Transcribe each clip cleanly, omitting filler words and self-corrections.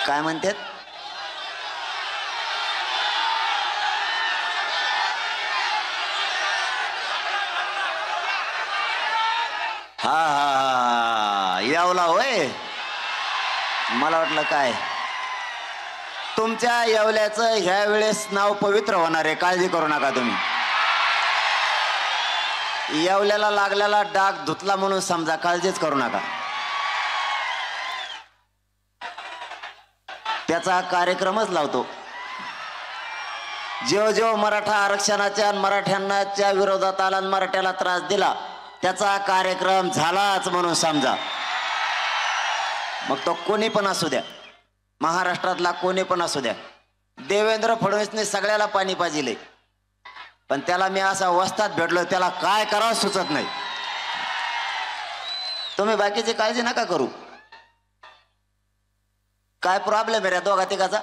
काय म्हणतात? हा हा हा, येवला होय. मला वाटलं काय तुमच्या येवल्याचं ह्या वेळेस नाव पवित्र होणार आहे, काळजी करू नका तुम्ही. येवल्याला लागलेला डाग धुतला म्हणून समजा, काळजीच करू नका. त्याचा कार्यक्रमच लावतो. जेव्हा जेव्हा मराठा आरक्षणाच्या आणि मराठ्यांच्या विरोधात आला आणि मराठ्याला त्रास दिला, त्याचा कार्यक्रम झालाच म्हणून समजा. मग तो कोणी पण असू द्या, महाराष्ट्रातला कोणी पण असू द्या. देवेंद्र फडणवीसने सगळ्याला पाणी पाजिले, पण त्याला मी असा वस्ताद भेटलो, त्याला काय करावं सुचत नाही. तुम्ही बाकीची काळजी नका करू. काय प्रॉब्लेम आहे रे दोघा तिघाचा?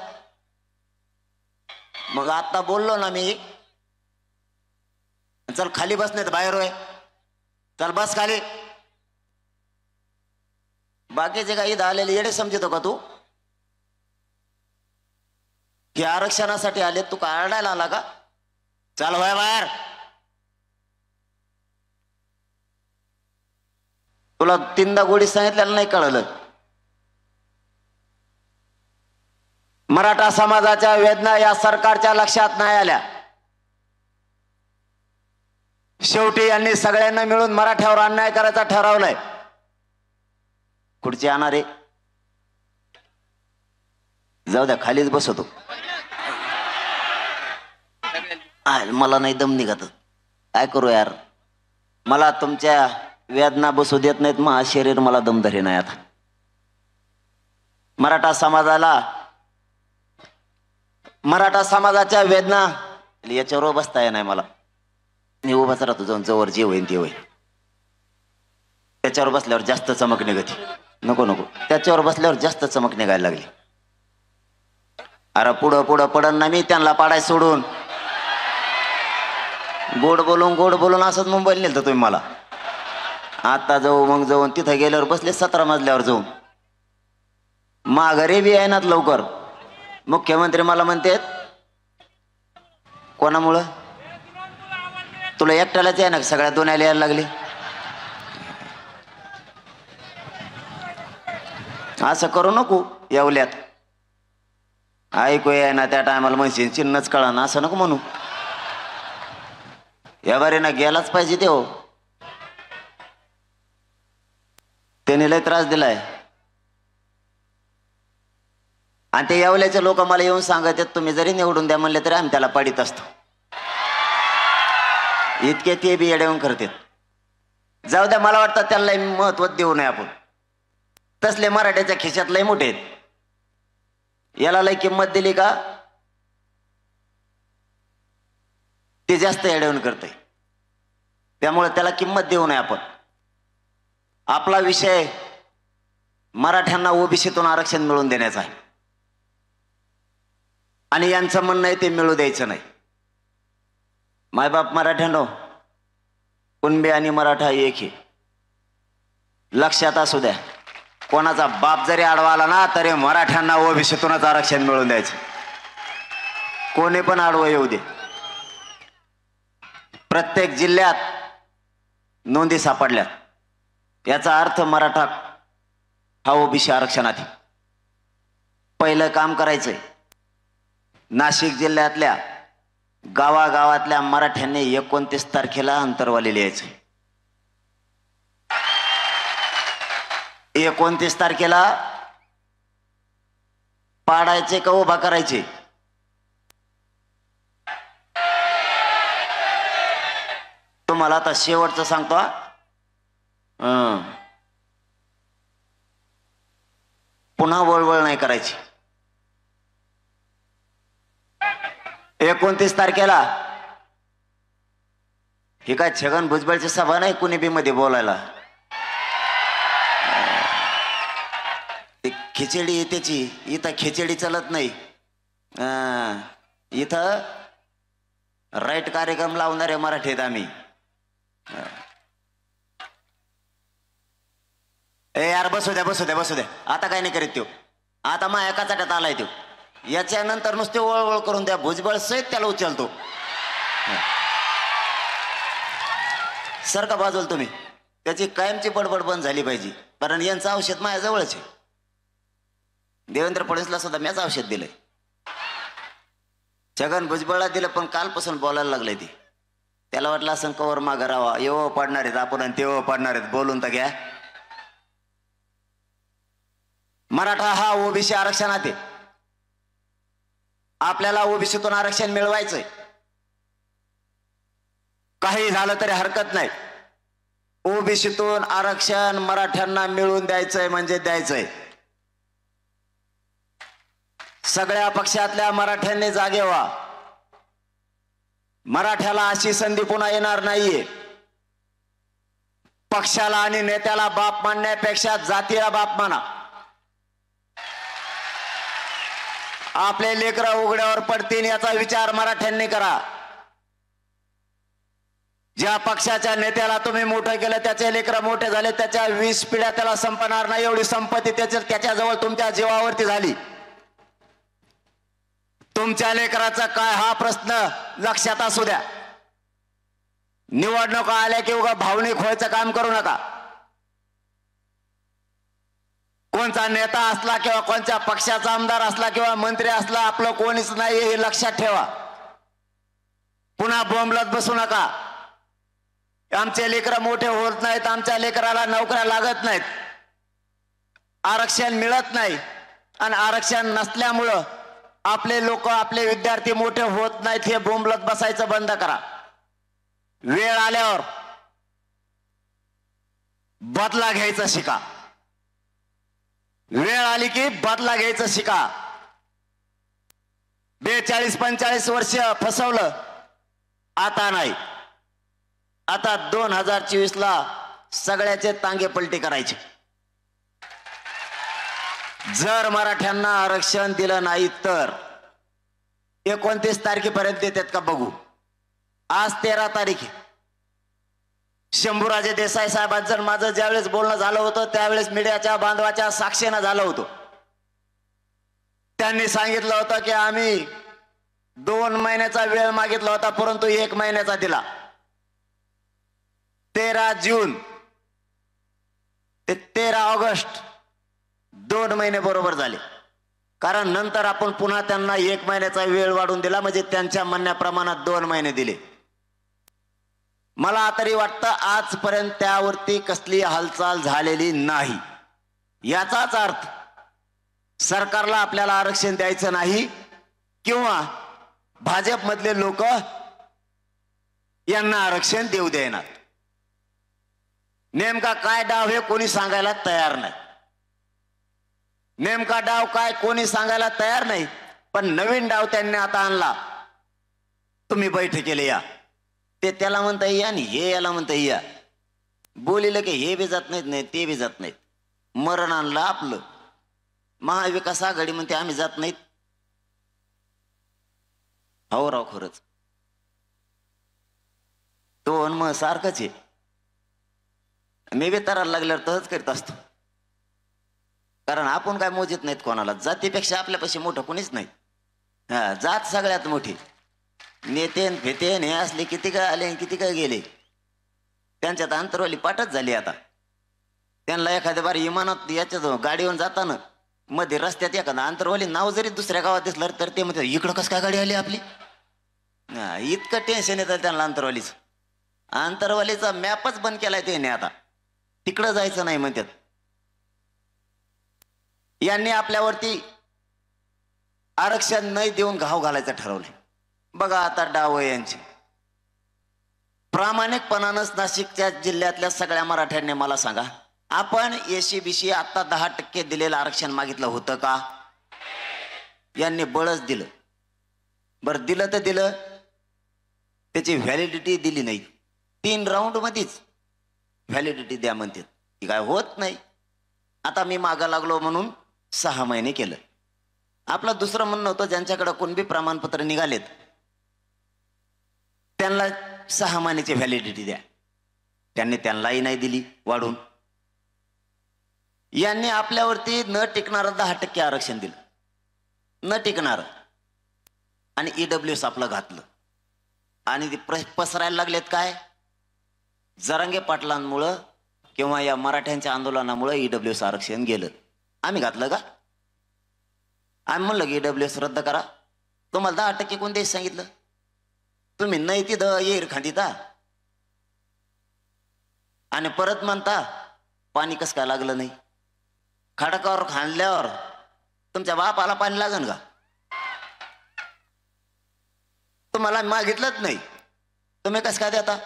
मग आता बोललो ना मी, चल खाली बस नाही तर बाहेर होय, चल बस खाली. बाकीचे काही इथं आलेले येडे समजतो का तू? की आरक्षणासाठी आले, तू का आरडायला आला का? चल होय बाहेर. तुला तीनदा गोडी सांगितल्याला नाही कळलं? मराठा समाजाच्या वेदना या सरकारच्या लक्षात नाही आल्या. शेवटी यांनी सगळ्यांना मिळून मराठ्यावर अन्याय करायचा ठरवलंय. खुर्ची आणणार आहे, जाऊ द्या खालीच बसवतो. मला नाही दम निघत, काय करू यार. मला तुमच्या वेदना बसू देत नाहीत, मग शरीर मला दम धरे नाही. आता मराठा समाजाच्या वेदना याच्यावर बसता येणार मला. मी उभाच राहतो, जाऊन जवळ जे होईन ते होईल. त्याच्यावर बसल्यावर जास्त चमक निघते. नको नको, त्याच्यावर बसल्यावर जास्त चमक निघायला लागली. अरे पुढं पुढं पडन ना मी, त्यांना पाडाय सोडून. गोड बोलून असंच मुंबईला नेलं तुम्ही मला. आता जाऊ मग जाऊन तिथं गेल्यावर बसले 17 मजल्यावर जाऊन. माघारी बी येणार लवकर. मुख्यमंत्री मला म्हणतात, कोणामुळं? तुला एकट्यालाच आहे ना, सगळ्या दोन्हीला यायला लागली. असं करू नको. येवल्यात ऐकू आहे ना, त्या टायमाला म्हणशील चिन्हच कळा ना, असं नको म्हणू. या बारीनं गेलाच पाहिजे ते. हो, त्याने लय त्रास दिलाय. आणि ते येवल्याचे लोक मला येऊन सांगत, तुम्ही जरी निवडून द्या म्हणले तरी आम्ही त्याला पाडीत असतो. इतके ते बी येऊन करतात. जाऊ द्या, मला वाटतं त्याला महत्व देऊ नये आपण. तसले मराठ्याच्या खिशात लय मोठे आहेत. याला लय किंमत दिली का ते जास्त येऊन करते. त्यामुळे त्याला किंमत देऊ नये आपण. आपला विषय मराठ्यांना ओबीसीतून आरक्षण मिळवून देण्याचा आहे. आणि यांचं म्हणणं आहे ते मिळू द्यायचं नाही. मायबाप मराठ्यानो, कुणबी आणि मराठा एक आहे, लक्षात असू द्या. कोणाचा बाप जरी आडवा आला ना, तरी मराठ्यांना ओबीसीतूनच आरक्षण मिळवून द्यायचं. कोणी पण आडवं येऊ दे. प्रत्येक जिल्ह्यात नोंदी सापडल्यात. याचा अर्थ मराठा हा ओबीसी आरक्षणात. पहिलं काम करायचंय, नाशिक जिल्ह्यातल्या गावागावातल्या मराठ्यांनी 29 तारखेला अंतरवाली लिहायचं. 29 तारखेला पाडायचे का उभा करायचे? तुम्हाला आता शेवटचं सांगतो. पुन्हा वळवळ नाही करायची. 29 तारखेला ही काय छगन भुजबळची सभा नाही कुणी बी मध्ये बोलायला. खिचडी त्याची इथं खिचडी चालत नाही. इथं राईट कार्यक्रम लावणारे मराठीत आम्ही. ए यार बसू द्या. आता काय नाही करीत तो. आता मग एका चाट्यात आलाय तो. याच्यानंतर नुसते ओळवळ करून द्या, भुजबळ सहित त्याला उचलतो. सर का बाजूल तुम्ही, त्याची कायमची बडबड बंद झाली पाहिजे. कारण यांचं औषध माझ्या जवळच आहे. देवेंद्र फडणवीसला सुद्धा मॅच औषध दिलंय. छगन भुजबळला दिलं, पण कालपासून बोलायला लागलंय ते. त्याला वाटलं असं कवर मागं राहावा, येव पडणार आहेत आपण आणि तेव्हा पडणार आहेत, बोलून तर घ्या. मराठा हा ओबीसी आरक्षणात आहे. आपल्याला ओबीसीतून आरक्षण मिळवायचंय. काही झालं तरी हरकत नाही. ओबीसीतून आरक्षण मराठ्यांना मिळवून द्यायचंय म्हणजे द्यायचंय. सगळ्या पक्षातल्या मराठ्यांनी जागे व्हा. मराठ्याला अशी संधी पुन्हा येणार नाहीये. पक्षाला आणि नेत्याला बाप मानण्यापेक्षा जातीला बाप माना. आपले लेकरं उघड्यावर पडतील याचा विचार मराठ्यांनी करा. ज्या पक्षाच्या नेत्याला तुम्ही मोठं केलं त्याचे लेकरं मोठे झाले, त्याच्या 20 पिढ्या त्याला संपणार नाही एवढी संपत्ती त्याच्याजवळ तुमच्या जीवावरती झाली. तुमच्या लेकराचा काय हा प्रश्न लक्षात असू द्या. निवडणुका आल्या की उगा भावनिक व्हायचं काम करू नका. कोणचा नेता असला किंवा कोणत्या पक्षाचा आमदार असला किंवा मंत्री असला, आपलं कोणीच नाही हे लक्षात ठेवा. पुन्हा बोंबलत बसू नका. आमचे लेकरं मोठे होत नाहीत, आमच्या लेकराला नोकऱ्या लागत नाहीत, आरक्षण मिळत नाही, आणि आरक्षण नसल्यामुळं आपले लोक आपले विद्यार्थी मोठे होत नाहीत, हे बोंबलत बसायचं बंद करा. वेळ आल्यावर बदला घ्यायचा शिका. वेळ आली की बदला घ्यायचं शिका. 42-45 वर्ष फसवलं, आता नाही. आता 2024ला सगळ्याचे टांगे पलटी करायचे. जर मराठ्यांना आरक्षण दिलं नाही तर 29 तारखेपर्यंत देतात का बघू. आज 13 तारीख आहे. शंभूराजे देसाई साहेबांचं माझं ज्यावेळेस बोलणं झालं होतं त्यावेळेस मीडियाच्या बांधवाच्या साक्षीनं झालं होतं. त्यांनी सांगितलं होतं की आम्ही 2 महिन्याचा वेळ मागितला होता, परंतु 1 महिन्याचा दिला. 13 जून ते 13 ऑगस्ट 2 महिने बरोबर झाले. कारण नंतर आपण पुन्हा त्यांना 1 महिन्याचा वेळ वाढून दिला, म्हणजे त्यांच्या म्हणण्याप्रमाणात 2 महिने दिले. मला तरी वाटतं आजपर्यंत त्यावरती कसली हालचाल झालेली नाही. याचाच अर्थ सरकारला आपल्याला आरक्षण द्यायचं नाही किंवा भाजपमधले लोक यांना आरक्षण देऊ देणार. नेमका काय डाव हे कोणी सांगायला तयार नाही. नेमका डाव काय कोणी सांगायला तयार नाही. पण नवीन डाव त्यांनी आता आणला. तुम्ही बैठकीला या, ते त्याला म्हणता या आणि हे याला म्हणता या. बोलिलं की हे बी जात नाहीत, नाही ते बी जात नाहीत. मरण आणलं आपलं. महाविकास आघाडी म्हणते आम्ही जात नाहीत. हो राव, खरंच तो मग सारखंच आहे. मी बी तराला लागल्यावर तसंच करीत असतो. कारण आपण काय मोजित नाहीत कोणाला. जातीपेक्षा आपल्यापाशी मोठं कोणीच नाही. हा, जात सगळ्यात मोठी. नेतेन फेतेन हे असले किती काय आले किती काय गेले, त्यांच्यात अंतरवाली पाठच झाली. आता त्यांना एखाद्या बारी इमानात याच्यात गाडीवर जाताना मध्ये रस्त्यात एखादा अंतरवाली नाव जरी दुसऱ्या गावात दिसलं तर ते म्हणतात इकडं कसं काय गाडी आली आपली. इतकं टेन्शन येतं त्यांना अंतरवालीच. अंतरवालीचा मॅपच बंद केलाय त्याने. आता तिकडं जायचं नाही म्हणतात. यांनी आपल्यावरती आरक्षण नाही देऊन घाव घालायचं ठरवले. बघा आता डाव यांची. प्रामाणिकपणानं नाशिकच्या जिल्ह्यातल्या सगळ्या मराठ्यांनी मला सांगा, आपण एसीबीसी आता 10% दिलेलं आरक्षण मागितलं होतं का? यांनी बळच दिलं. बरं दिलं तर दिलं, त्याची व्हॅलिडिटी दिली नाही. 3 राऊंड मध्येच व्हॅलिडिटी द्या म्हणतात. ती काय होत नाही. आता मी मागा लागलो म्हणून 6 महिने केलं. आपलं दुसरं म्हणणं होतं ज्यांच्याकडे कुणबी प्रमाणपत्र निघालेत त्यांना 6 महिन्याची व्हॅलिडिटी द्या. त्यांनी त्यांनाही नाही दिली वाढून. यांनी आपल्यावरती न टिकणारं 10% आरक्षण दिलं, न टिकणार, आणि ईडब्ल्यूएस आपलं घातलं. आणि ते पसरायला लागलेत काय, जरांगे पाटलांमुळं किंवा या मराठ्यांच्या आंदोलनामुळे ईडब्ल्यूएस आरक्षण गेलं. आम्ही घातलं का? आम्ही म्हणलं की ईडब्ल्यूएस रद्द करा. तुम्हाला 10% कोण देश सांगितलं? तुम्ही नाही तिथं येर खांदिता आणि परत म्हणता पाणी कसं काय लागलं नाही. खडकावर खांदल्यावर तुमच्या बापाला पाणी लागन का? तुम्हाला मागितलंच नाही, तुम्ही कसं काय देता?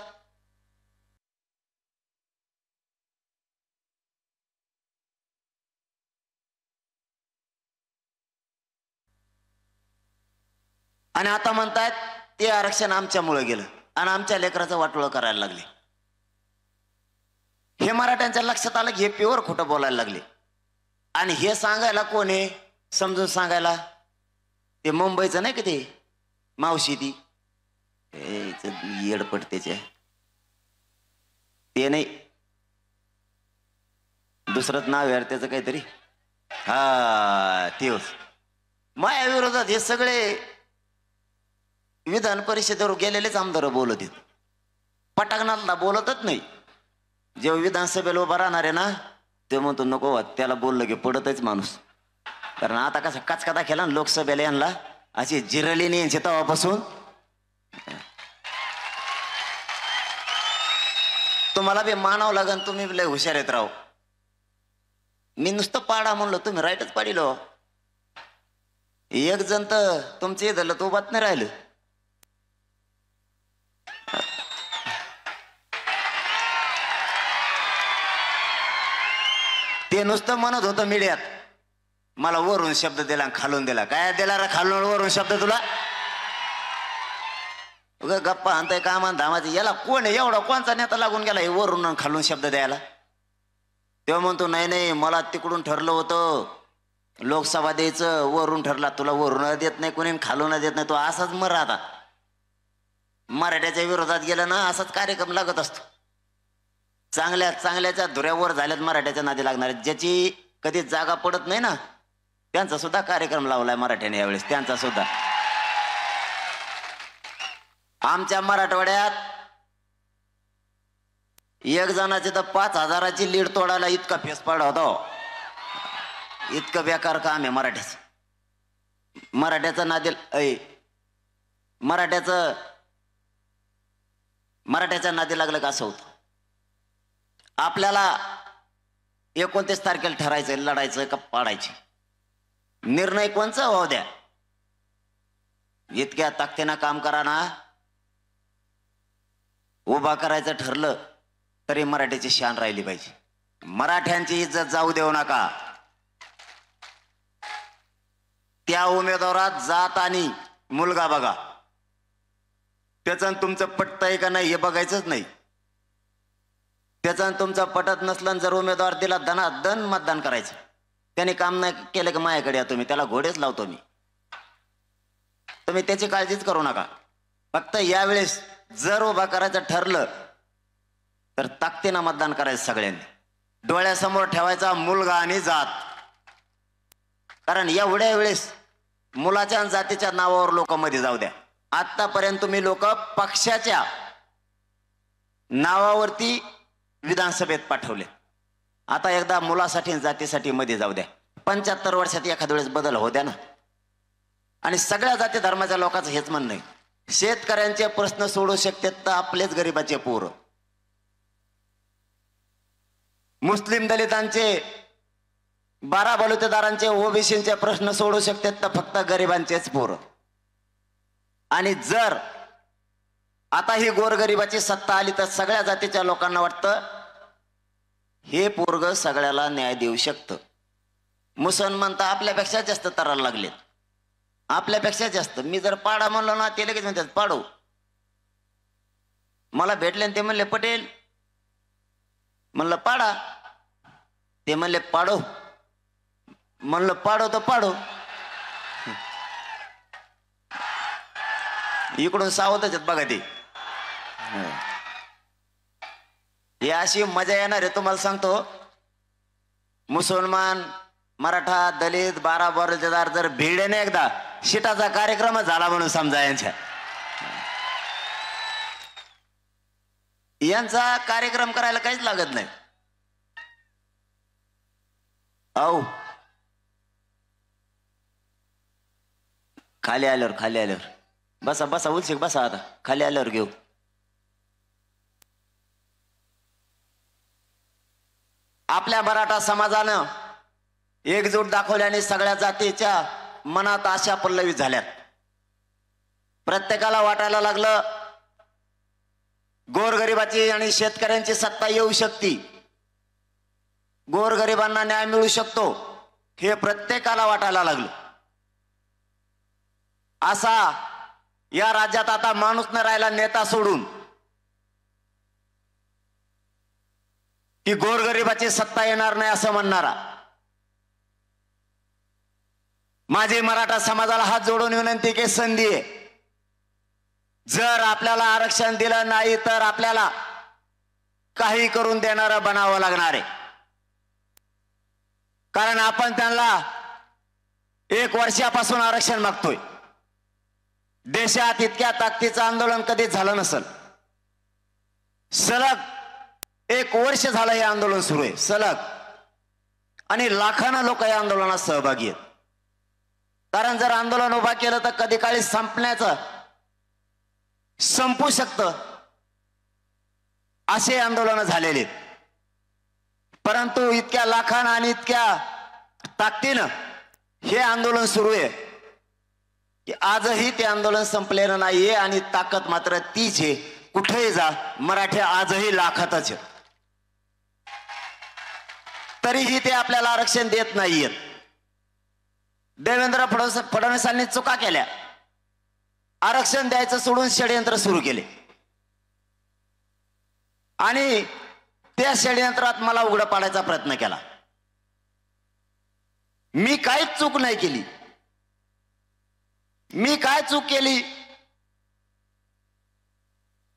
आणि आता म्हणतायत ते आरक्षण आमच्यामुळे गेलं आणि आमच्या लेकराचं वाटोळं करायला लागले. हे मराठ्यांच्या लक्षात आलं की हे प्युअर खोटं बोलायला लागले. आणि हे सांगायला कोण आहे, समजून सांगायला? ते मुंबईचं नाही का ते मावशी, ती येडपट त्याचे, ते नाही, दुसरंच नाव आहे त्याचं काहीतरी. हा तेच माया विरोधात हे सगळे विधान परिषदेवर गेलेलेच आमदार बोलत आहेत. पटांगणाला बोलतच नाही. जेव्हा विधानसभेला उभा राहणार आहे ना, ते म्हणतो नको, त्याला बोललं की पडतच माणूस. कारण आता कसा कचका दाखला लोकसभेला यांना अशी जिरली नाही यांची तेव्हापासून. तुम्हाला बी मानावं लागन, तुम्ही लय हुशार येत राहो. मी नुसतं पाडा म्हणलो, तुम्ही राईटच पाडिलो. एक जण तर तुमचे झालं तो बात नाही राहिलं. ते नुसतं म्हणत होतं मीडियात, मला वरून शब्द दिला खालून दिला. काय दिला रे खालून वरून शब्द तुला? गप्पा आणताय कामान धामाचे. याला कोण आहे एवढा, कोणचा नेता लागून गेला हे वरून खालून शब्द द्यायला? तेव्हा म्हणतो नाही नाही, मला तिकडून ठरलं होतं लोकसभा द्यायचं, वरून ठरला. तुला वरून देत नाही कोणी, खालून देत नाही. तो असाच मर आता मराठ्याच्या विरोधात गेला ना, असाच कार्यक्रम लागत असतो. चांगल्या चांगल्याच्या धुऱ्यावर झाल्यात मराठ्याच्या नादी लागणारे. ज्याची कधी जागा पडत नाही ना, त्यांचा सुद्धा कार्यक्रम लावलाय मराठ्याने यावेळेस. त्यांचा सुद्धा. आमच्या मराठवाड्यात एक जणाची तर 5,000ची लीड तोडायला इतका फेस पाडा होता. इतकं बेकार काम आहे मराठ्याचं. मराठ्याचं नादेल मराठ्याच्या नादी लागलं का असं होतं. आपल्याला 29 तारखेला ठरायचं लढायचं का पाडायचे. निर्णय कोणचा व्हाव द्या, इतक्या ताकदीनं काम करा ना. उभा करायचं ठरलं तरी मराठ्याची शान राहिली पाहिजे. मराठ्यांची इज्जत जाऊ देऊ नका. त्या उमेदवारात जात आणि मुलगा बघा, त्याचं तुमचं पटतंय का नाही हे बघायचंच नाही. त्याचं तुमचं पटत नसलं, जर उमेदवार दिला दनादन मतदान करायचं. त्याने काम नाही केलं की माझ्याकडे या तुम्ही, त्याला घोडेच लावतो मी. तुम्ही त्याची काळजीच करू नका. फक्त यावेळेस जर उभा करायचं ठरलं तर ताकदीनं मतदान करायचं. सगळ्यांनी डोळ्यासमोर ठेवायचा मुलगा आणि जात. कारण एवढ्या वेळेस मुलाच्या आणि जातीच्या नावावर लोक मध्ये जाऊ द्या. आतापर्यंत तुम्ही लोक पक्षाच्या नावावरती विधानसभेत पाठवले. आता एकदा मुलासाठी जातीसाठी मध्ये जाऊ द्या. 75 वर्षात एखाद्या वेळेस बदल होऊ द्या ना. आणि सगळ्या जाती धर्माच्या लोकांचं हेच म्हणणं आहे, शेतकऱ्यांचे प्रश्न सोडू शकतात तर आपलेच गरिबाचे पोरं, मुस्लिम दलितांचे, 12 बलुतेदारांचे, ओबीसीचे प्रश्न सोडू शकतात तर फक्त गरिबांचेच पोरं. आणि जर आता ही गोरगरिबाची सत्ता आली तर सगळ्या जातीच्या लोकांना वाटतं हे पोरग सगळ्याला न्याय देऊ शकतं. मुसलमान तर आपल्यापेक्षा जास्त तरायला लागलेत, आपल्यापेक्षा जास्त. मी जर पाडा म्हणलो ना, ते लगेच म्हणतात पाडू. मला भेटले ते म्हणले पटेल, म्हणलं पाडा. ते म्हणले पाडो, म्हणलं पाडो तर पाडो. इकडून सावधच आहेत बघा. ते ही अशी मजा येणार आहे तुम्हाला सांगतो. मुसलमान, मराठा, दलित, 12 बलुतेदार जर भिडेने एकदा शिटाचा कार्यक्रम झाला म्हणून समजा यांचा कार्यक्रम करायला काहीच लागत नाही. औ खाली आल्यावर बसा बसा उलशिक बसा. आता खाली आल्यावर घेऊ. आपल्या मराठा समाजानं एकजूट दाखवल्याने सगळ्या जातीच्या मनात आशा पल्लवित झाल्यात. प्रत्येकाला वाटायला लागलं गोरगरिबाची आणि शेतकऱ्यांची सत्ता येऊ शकते, गोरगरिबांना न्याय मिळू शकतो, हे प्रत्येकाला वाटायला लागलं. असा या राज्यात आता माणूस न राहिला नेता सोडून की गोरगरिबाची सत्ता येणार नाही असं म्हणणारा. माझी मराठा समाजाला हात जोडून विनंती की संधी आहे, जर आपल्याला आरक्षण दिलं नाही तर आपल्याला काही करून देणारं बनावं लागणार आहे. कारण आपण त्यांना 1 वर्षापासून आरक्षण मागतोय. देशात इतक्या ताकदीचं आंदोलन कधीच झालं नसेल. सलग 1 वर्ष झालं हे आंदोलन सुरू आहे सलग, आणि लाखांना लोक या आंदोलनात सहभागी आहेत. कारण जर आंदोलन उभा केलं तर कधी काळी संपू शकतं असे आंदोलन झालेले आहेत. परंतु इतक्या लाखांना आणि इतक्या ताकदीनं हे आंदोलन सुरू आहे की आजही ते आंदोलन संपलेलं नाहीये आणि ताकद मात्र तीच आहे. कुठेही जा, मराठी आजही लाखातच आहे. तरीही ते आपल्याला आरक्षण देत नाहीयेत. देवेंद्र फडणवीसांनी चुका केल्या, आरक्षण द्यायचं सोडून षडयंत्र सुरू केले आणि त्या षडयंत्रात मला उघडं पाडायचा प्रयत्न केला. मी काहीच चूक नाही केली. मी काय चूक केली?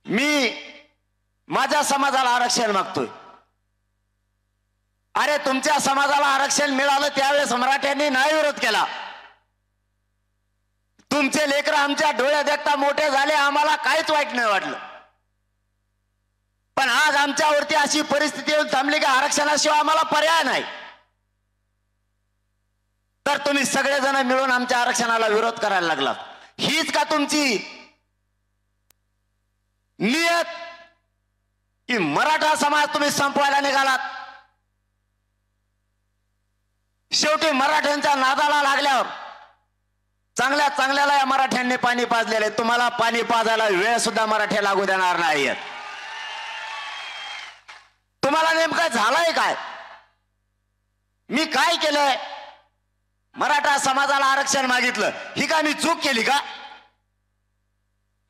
मी माझ्या समाजाला आरक्षण मागतोय. अरे तुमच्या समाजाला आरक्षण मिळालं त्यावेळेस मराठ्यांनी नाही विरोध केला. तुमचे लेकर आमच्या डोळ्या देखता मोठे झाले, आम्हाला काहीच वाईट नाही वाटलं. पण आज आमच्यावरती अशी परिस्थिती येऊन थांबली की आरक्षणाशिवाय आम्हाला पर्याय नाही. तर तुम्ही सगळेजण मिळून आमच्या आरक्षणाला विरोध करायला लागलात. हीच का तुमची नियत की मराठा समाज तुम्ही संपवायला निघालात? शेवटी मराठ्यांच्या नादाला लागल्यावर चांगल्या चांगल्याला या मराठ्यांनी पाणी पाजलेले. तुम्हाला पाणी पाजायला वेळ सुद्धा मराठे लागू देणार नाहीयेत. तुम्हाला नेमकं झालंय काय? मी काय केलंय? मराठा समाजाला आरक्षण मागितलं, ही का मी चूक केली का?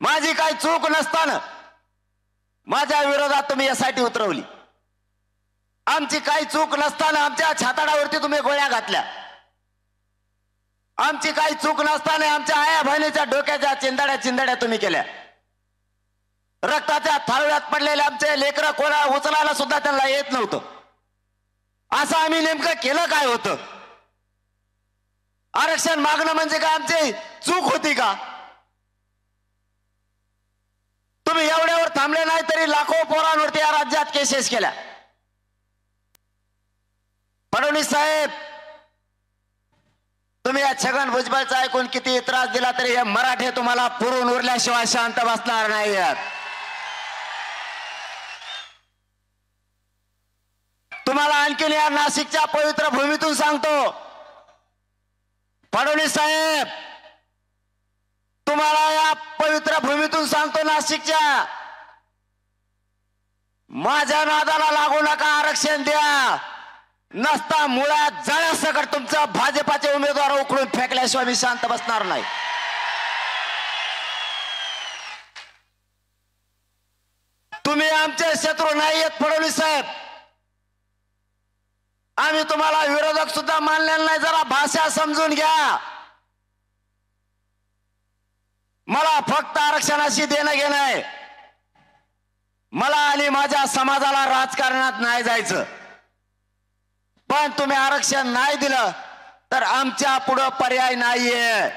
माझी काही चूक नसताना माझ्या विरोधात तुम्ही यासाठी उतरवली. आमची काही चूक नसताना आमच्या छाताडावरती तुम्ही गोळ्या घातल्या. आमची काही चूक नसताना आमच्या आया बहिणीच्या डोक्याच्या चिंदाड्या तुम्ही केल्या. रक्ताच्या थाळव्यात पडलेले आमचे लेकरं कोणा उचलायला सुद्धा त्यांना येत नव्हतं. असं आम्ही नेमकं केलं काय होतं? आरक्षण मागणं म्हणजे काय आमची चूक होती का? तुम्ही एवढ्यावर थांबले नाही तरी लाखो पोरांवरती या राज्यात केसेस केल्या. फडणवीस साहेब, तुम्ही या छगन भुजबळचा ऐकून किती त्रास दिला तरी हे मराठे तुम्हाला पुरून उरल्याशिवाय शांत बसणार नाहीत. तुम्हाला आणखीन या नाशिकच्या पवित्र भूमीतून सांगतो, फडणवीस साहेब, तुम्हाला या पवित्र भूमीतून सांगतो नाशिकच्या, माझ्या नादाला लागू नका, आरक्षण द्या. नसता मुळात जळसकट तुमचा भाजपाचे उमेदवार उकळून फेकल्याशिवाय मी शांत बसणार नाही. तुम्ही आमचे शत्रू नाही आहेत फडणवीस साहेब. आम्ही तुम्हाला विरोधक सुद्धा मानलेला नाही. जरा भाषा समजून घ्या. मला फक्त आरक्षणाशी देणं घेणं आहे. मला आणि माझ्या समाजाला राजकारणात नाही जायचं. पण तुम्ही आरक्षण नाही दिलं तर आमच्या पुढं पर्याय नाहीये.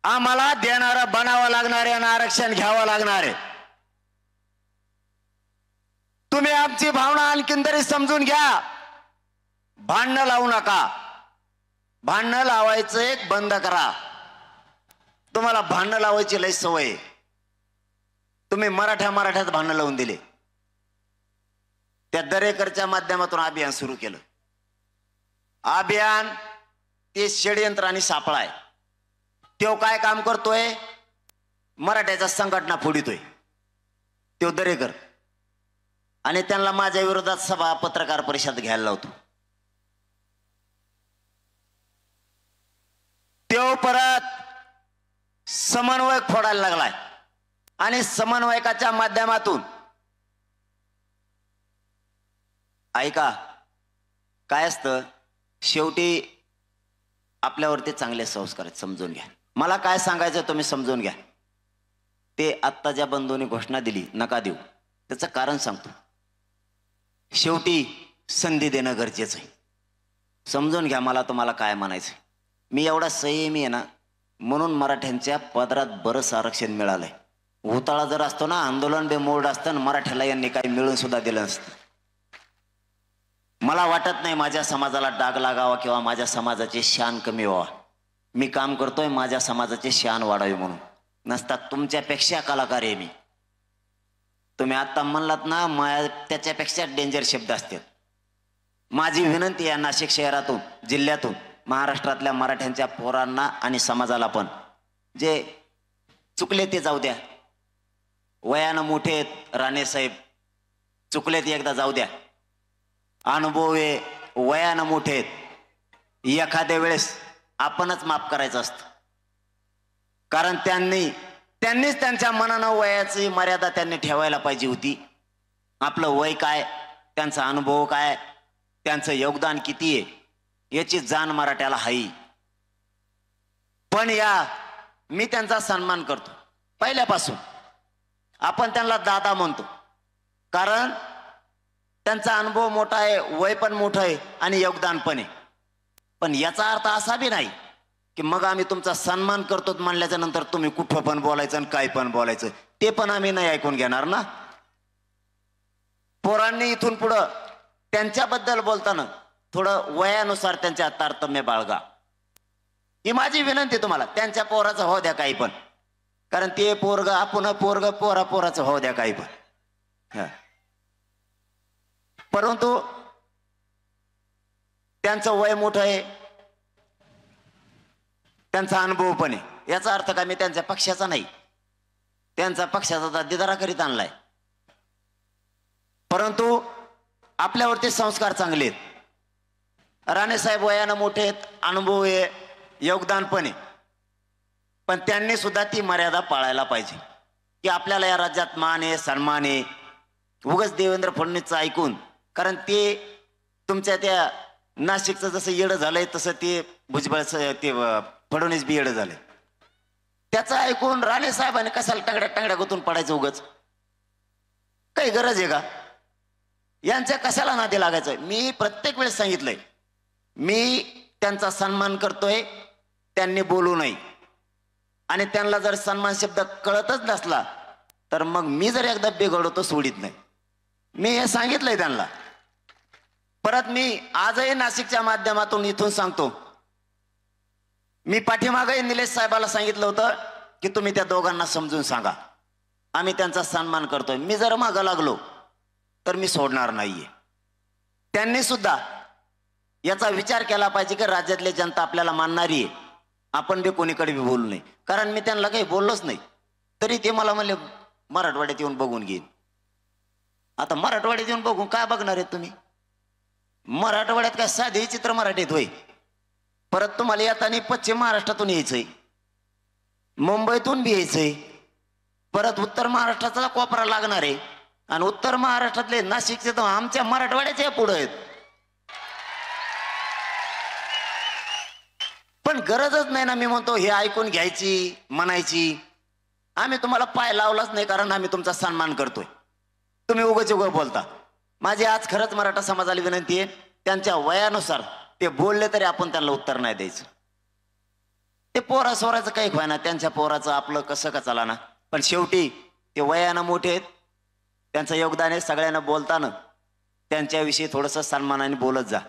आम्हाला देणारं बनावं लागणार आहे आणि आरक्षण घ्यावं लागणार आहे. तुम्ही आमची भावना आणखीन तरी समजून घ्या. भांडणं लावू नका. भांडणं लावायचं एक बंद करा. तुम्हाला भांडणं लावायची लय सवय आहे. तुम्ही मराठ्यात भांडणं लावून दिले. त्या दरेकरच्या माध्यमातून अभियान सुरू केलं. अभियान ते षडयंत्र आणि सापळा आहे. तो काय काम करतोय? मराठ्याच्या संघटना फोडितोय तो दरेकर. आणि त्यांना माझ्या विरोधात सभा पत्रकार परिषद घ्यायला लावतो. तो परत समन्वयक फोडायला लागलाय आणि समन्वयकाच्या माध्यमातून ऐका काय असतं, शेवटी आपल्यावरती चांगले संस्कार आहेत, समजून घ्या. मला काय सांगायचं तुम्ही समजून घ्या. ते आत्ता ज्या बंधूंनी घोषणा दिली नका देऊ, त्याचं कारण सांगतो. शेवटी संधी देणं गरजेचं आहे. समजून घ्या मला तुम्हाला काय म्हणायचं. मी एवढा संयमी आहे ना, म्हणून मराठ्यांच्या पदरात बरंच आरक्षण मिळालंय. घोटाळा जर असतो ना, आंदोलन बेमोड असतं, मराठ्याला यांनी काही मिळून सुद्धा दिलं नसतं. मला वाटत नाही माझ्या समाजाला डाग लागावा किंवा माझ्या समाजाची शान कमी व्हावा. मी काम करतोय माझ्या समाजाची शान वाढावी म्हणून. नसता तुमच्यापेक्षा कलाकार आहे मी. तुम्ही आता म्हणलात ना, त्याच्यापेक्षा डेंजर शब्द असतात. माझी विनंती आहे नाशिक शहरातून, जिल्ह्यातून, महाराष्ट्रातल्या मराठ्यांच्या पोरांना आणि समाजाला पण, जे चुकले ते जाऊ द्या. वयानं मोठे आहेत राणेसाहेब, चुकलेत एकदा जाऊ द्या. अनुभव आहे, वयानं मोठे आहेत. एखाद्या वेळेस आपणच माफ करायचं असतं. कारण त्यांनीच त्यांच्या मनानं वयाची मर्यादा त्यांनी ठेवायला पाहिजे होती. आपलं वय काय, त्यांचा अनुभव काय, त्यांचं योगदान किती आहे याची जाण मराठ्याला हाई. पण मी त्यांचा सन्मान करतो पहिल्यापासून. आपण त्यांना दादा म्हणतो कारण त्यांचा अनुभव मोठा आहे, वय पण मोठं आहे आणि योगदान पण आहे. पण याचा अर्थ असा बी नाही की मग आम्ही तुमचा सन्मान करतो म्हणल्याच्या नंतर तुम्ही कुठं पण बोलायचं आणि काय पण बोलायचं, ते पण आम्ही नाही ऐकून घेणार ना. पोरांनी इथून पुढं त्यांच्याबद्दल बोलताना थोडं वयानुसार त्यांच्या तारतम्य बाळगा, ही माझी विनंती तुम्हाला. त्यांच्या पोराचं हो द्या काही पण, कारण ते पोरग आपण पोराचं हो द्या काही पण. परंतु त्यांचं वय मोठं आहे, त्यांचा अनुभव पण आहे. याचा अर्थ काय मी त्यांच्या पक्षाचा नाही, त्यांचा पक्षाचा दिदारा करीत आणलाय. परंतु आपल्यावरती संस्कार चांगले आहेत. राणेसाहेब वयानं मोठे आहेत, अनुभव आहे, योगदान पण आहे. पण त्यांनी सुद्धा ती मर्यादा पाळायला पाहिजे की आपल्याला या राज्यात मान आहे, सन्मान आहे. उगाच देवेंद्र फडणवीसचं ऐकून, कारण ते तुमच्या त्या नाशिकचं जसं येडं झालंय तसं ते भुजबळचं ते फडणवीस बी येडं झालंय. त्याचं ऐकून राणेसाहेबांनी कशाला टांगड्या गुतून पडायचं उगाच? काही गरज आहे का? यांच्या कशाला नादी लागायचं? मी प्रत्येक वेळेस सांगितलंय, मी त्यांचा सन्मान करतोय, त्यांनी बोलू नये. आणि त्यांना जर सन्मान शब्द कळतच नसला तर मग मी जर एकदा बिघडवतो सोडित नाही. मी हे सांगितलंय त्यांना. परत मी आजही नाशिकच्या माध्यमातून इथून सांगतो, मी पाठीमागही निलेश साहेबाला सांगितलं होतं की तुम्ही त्या दोघांना समजून सांगा, आम्ही त्यांचा सन्मान करतोय. मी जर मागं लागलो तर मी सोडणार नाहीये. त्यांनी सुद्धा याचा विचार केला पाहिजे की राज्यातली जनता आपल्याला मानणारी आहे, आपण बी कोणीकडे बी बोलू नये. कारण मी त्यांना काही बोललोच नाही, तरी ते मला म्हणले मराठवाड्यात येऊन बघून घेईन. आता मराठवाड्यात येऊन बघून काय बघणार आहेत तुम्ही? मराठवाड्यात काय साधे चित्र मराठीत होय? परत तुम्हाला येताना पश्चिम महाराष्ट्रातून यायचंय, मुंबईतून बी यायचंय, परत उत्तर महाराष्ट्राचा कोपरा लागणार आहे. आणि उत्तर महाराष्ट्रातले नाशिकचे तर आमच्या मराठवाड्याच्या पुढे आहेत. पण गरजच नाही ना. मी म्हणतो हे ऐकून घ्यायची, म्हणायची. आम्ही तुम्हाला पाय लावलाच नाही कारण आम्ही तुमचा सन्मान करतोय. तुम्ही उगाच बोलता. माझी आज खरंच मराठा समाजाला विनंती आहे, त्यांच्या वयानुसार ते बोलले तरी आपण त्यांना उत्तर नाही द्यायचं. ते पोरा सोराचं काही व्हायना, त्यांच्या पोराचं आपलं कसं का चला ना, पण शेवटी ते वयानं मोठे आहेत, त्यांचं योगदान आहे. सगळ्यांना बोलताना त्यांच्याविषयी थोडंसं सन्मानाने बोलत जा.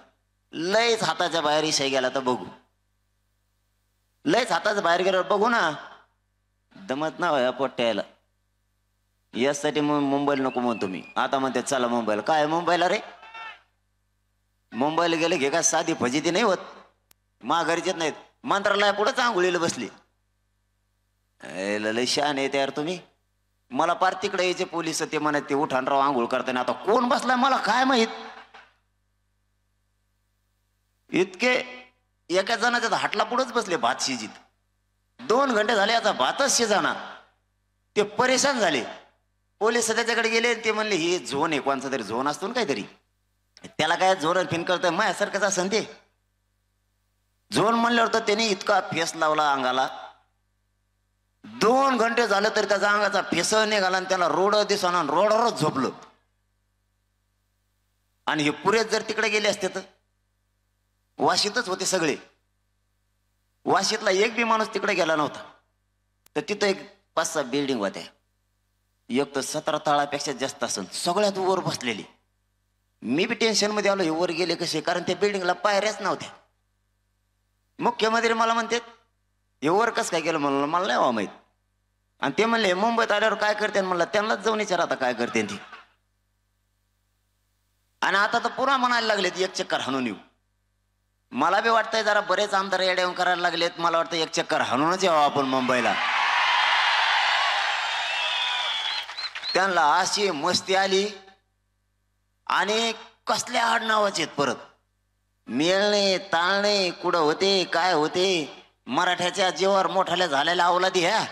लयच हाताच्या बाहेर विषय गेला तर बघू, लयच हाताच्या बाहेर गेल्यावर बघू ना, दमत ना व्हाया पोट्याला. यासाठी मग मुंबईला नको म्हणतो मी. आता म्हणते चला मुंबईला. काय मुंबईला रे? मुंबईला गेले घे का साधी फजिती नाही होत, माघारीचेच नाहीत. मंत्रालया पुढेच आंघोळीला बसली. लय शान आहे यार तुम्ही. मला पार तिकडे यायचे पोलिस, ते म्हणत ते उठाण राव आंघोळ करताना. आता कोण बसलाय मला काय माहित. इतके एका जणाच्या हाटला पुढेच बसले भात शिजीत. 2 घंटे झाले आता भातच शिजाना. ते परेशान झाले. पोलीस त्याच्याकडे गेले, ते म्हणले हे झोन आहे, कोणचा तरी झोन असतो ना काहीतरी, त्याला काय झोन फिन करतंय माझ्यासारखंच असं ते झोन म्हणल्यावर. तर त्याने इतका फेस लावला अंगाला. 2 घंटे झालं तरी त्याचा अंगाचा फेस निघाला आणि त्याला रोड दिसना, रोडवरच झोपलं. आणि हे पुरेच जर तिकडे गेले असते तर वाशीतच होते सगळे. वाशीतला एक बी माणूस तिकडे गेला नव्हता. तर तिथं एक 5-6 बिल्डिंग होत्या, एक तर 17 तळापेक्षा जास्त असून सगळ्यात वर बसलेली. मी बी टेन्शन मध्ये आलो, हे वर गेले कसे, कारण त्या बिल्डिंगला पायऱ्याच नव्हत्या. मुख्यमंत्री मला म्हणतात हे वर कसं काय केलं, म्हणलं मला नाही माहित. आणि ते म्हणले मुंबईत आल्यावर काय करते, म्हणलं त्यांनाच जाऊन विचार आता काय करते ती. आणि आता तर पुन्हा म्हणायला लागलेत एक चक्कर हाणून येऊ. मला बी वाटतंय जरा बरेच आमदार येऊन करायला लागलेत. मला वाटतं एक चक्कर हाणूनच यावं आपण मुंबईला. त्यांना अशी मस्ती आली. आणि कसल्या आडनावाचे परत मेळणे ताळणे कुठं होते काय होते. मराठ्याच्या जीवावर मोठाल्या झालेल्या अवलादी ह्या.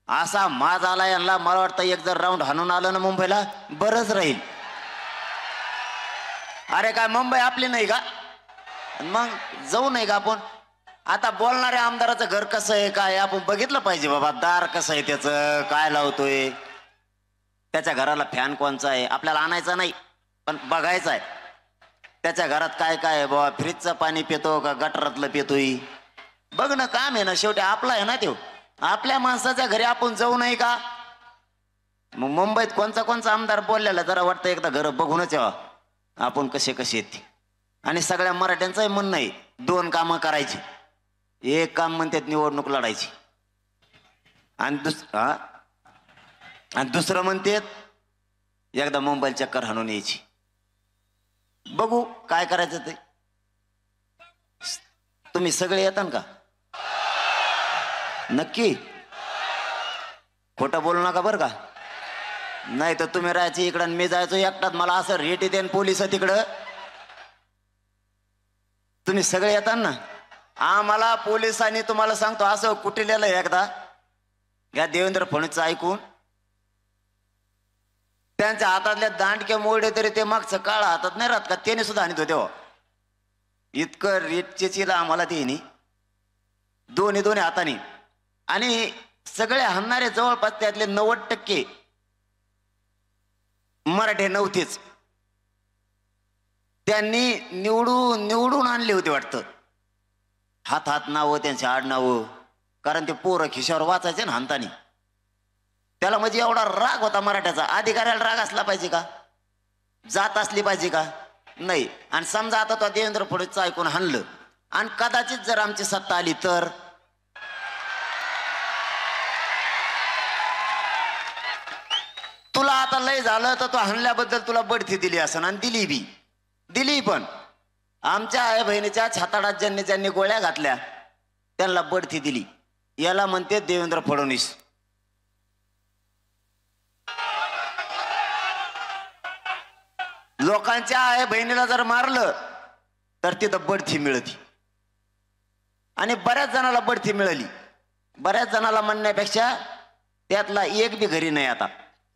असा माज आला यांना. मला वाटतं एक जर राऊंड हाणून आलं ना मुंबईला बरंच राहील. अरे काय मुंबई आपली नाही का? मग जाऊ नाही का आपण? आता बोलणाऱ्या आमदाराचं घर कसं आहे काय आपण बघितलं पाहिजे बाबा. दार कसं आहे त्याचं, काय लावतोय, त्याच्या घराला फॅन कोणचा आहे आपल्याला आणायचा नाही, पण बघायचा आहे त्याच्या घरात काय काय आहे बाबा. फ्रीजचं पाणी पितो का गटारातलं पितोय, बघणं काम आहे ना शेवटी आपला आहे ना तो. आपल्या माणसाच्या घरी आपण जाऊ नाही का? मग मुंबईत कोणचा आमदार बोललेला जरा वाटतं एकदा घर बघूनच यावं आपण कसे कसे आहेत. आणि सगळ्या मराठ्यांचंही म्हणणं आहे 2 कामं करायची. एक काम म्हणतात निवडणूक लढायची, आणि दुसरं म्हणतात एकदा मुंबईला चक्कर हाणून यायची. बघू काय करायचं ते. तुम्ही सगळे येतात का? नक्की खोटं बोलू नका बरं का. नाही तर तुम्ही राहायचं इकडं आणि मी जायचो एकटात. मला असं रेट येते पोलिस तिकडं. तुम्ही सगळे येतात ना. आम्हाला पोलिसांनी तुम्हाला सांगतो असं कुटिलेलं एकदा या देवेंद्र फडणवीसचं ऐकून. त्यांच्या हातातल्या दांडके मोडे तरी ते मागचं काळ हातात नाही राहत का, त्याने सुद्धा आणत होते. इतकं रेटचे आम्हाला ते दोन्ही हाताने. आणि सगळे हाणणारे जवळपास त्यातले 90% मराठे नव्हतेच. त्यांनी निवडून आणले होते वाटतं. हात नावं त्यांचे आडनावं, कारण ते पोरं खिशावर वाचायचे ना हाणतानी. त्याला म्हणजे एवढा राग होता मराठ्याचा. अधिकाऱ्याला राग असला पाहिजे का? जात असली पाहिजे का? नाही. आणि समजा आता तो देवेंद्र फडणवीसचं ऐकून हाणलं आणि कदाचित जर आमची सत्ता आली तर तुला आता लय झालं तर तो हाणल्याबद्दल तुला बढती दिली असं, आणि दिली पण आमच्या आई बहिणीच्या छाताडात ज्यांनी गोळ्या घातल्या त्यांना बढती दिली. याला म्हणते देवेंद्र फडणवीस. लोकांच्या आई बहिणीला जर मारलं तर तिथं बढती मिळती. आणि बऱ्याच जणाला बढती मिळाली. बऱ्याच जणाला म्हणण्यापेक्षा त्यातला एक बी घरी नाही. आता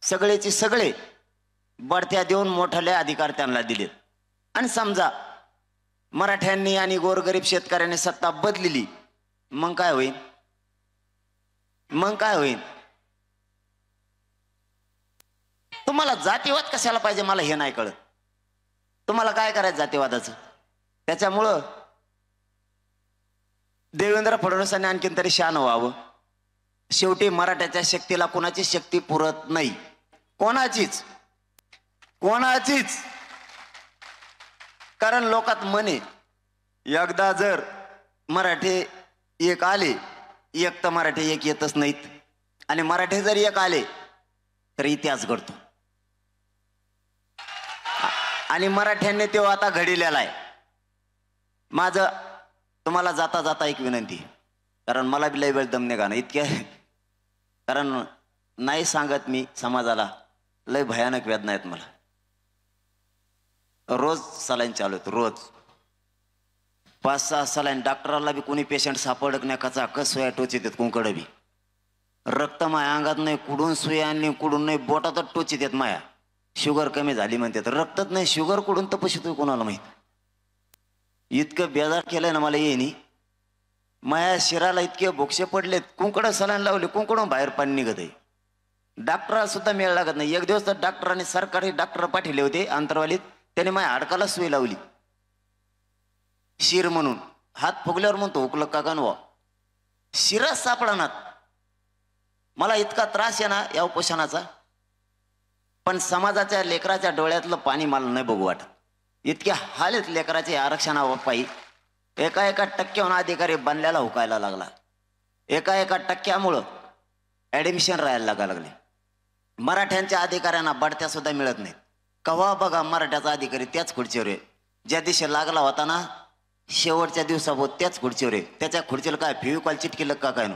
सगळेची सगळे बढत्या देऊन मोठाले अधिकार त्यांना दिलेत. आणि समजा मराठ्यांनी आणि गोरगरीब शेतकऱ्यांनी सत्ता बदलली, मग काय होईल? तुम्हाला जातीवाद कशाला पाहिजे मला हे नाही कळत. तुम्हाला काय करायचं जातीवादाचं? त्याच्यामुळं देवेंद्र फडणवीसांनी आणखीन तरी शान व्हावं. शेवटी मराठ्याच्या शक्तीला कोणाची शक्ती पुरत नाही, कोणाचीच. कारण लोकात म्हणे, एकदा जर मराठे एक आले, एक तर मराठे एक येतच नाहीत, आणि मराठे जर एक आले तर इतिहास घडतो. आणि मराठ्यांनी तो आता घडिलेला आहे. माझं तुम्हाला जाता जाता एक विनंती, कारण मला बी लय वेळ दम निघा ना इतक्या, कारण नाही सांगत मी समाजाला, लय भयानक वेदना आहेत मला. रोज सलाईन चालू आहेत, रोज 5-6 सलाईन. डॉक्टरला बी कोणी पेशंट सापडक नाही, कचा कस सोया टोचित येत कुंकड बी. रक्त माया अंगात नाही, कुडून सुया आणि कुडून नाही, बोटातच टोचित येत माया. शुगर कमी झाली म्हणते, तर रक्तच नाही, शुगर कुडून तपशितो कोणाला माहित. इतकं बेजार केलंय ना मला येईनी. माया शिराला इतके बोक्षे पडलेत, कुंकड सलाईन लावले, कुंकडून बाहेर पाणी निघत आहे. डॉक्टरला सुद्धा मेळ लागत नाही. एक दिवस तर डॉक्टरांनी, सरकारी डॉक्टर पाठवले होते अंतरवालीत, त्याने माझ्या हाडकाला सुई लावली, शिर म्हणून. हात फुगल्यावर म्हणतो उकल का गणवा, शिरच सापडणार. मला इतका त्रास आहे ना या उपोषणाचा, पण समाजाच्या लेकराच्या डोळ्यातलं पाणी मला नाही बघू वाटत. इतके हाल आहेत लेकराचे आरक्षणापायी. एका टक्क्याहून अधिकारी बनल्याला हुकायला लागला. एका टक्क्यामुळं ॲडमिशन राहायला लागायला लागले. मराठ्यांच्या अधिकाऱ्यांना बढत्या सुद्धा मिळत नाहीत. कव्हा बघा मराठ्याचा अधिकारी त्याच खुर्चीवर आहे. ज्या दिवशी लागला होता ना शेवटच्या दिवसाभोत त्याच खुर्चीवर आहे. त्याच्या खुर्चीला काय फेविकॉल चिटकेलं का काय?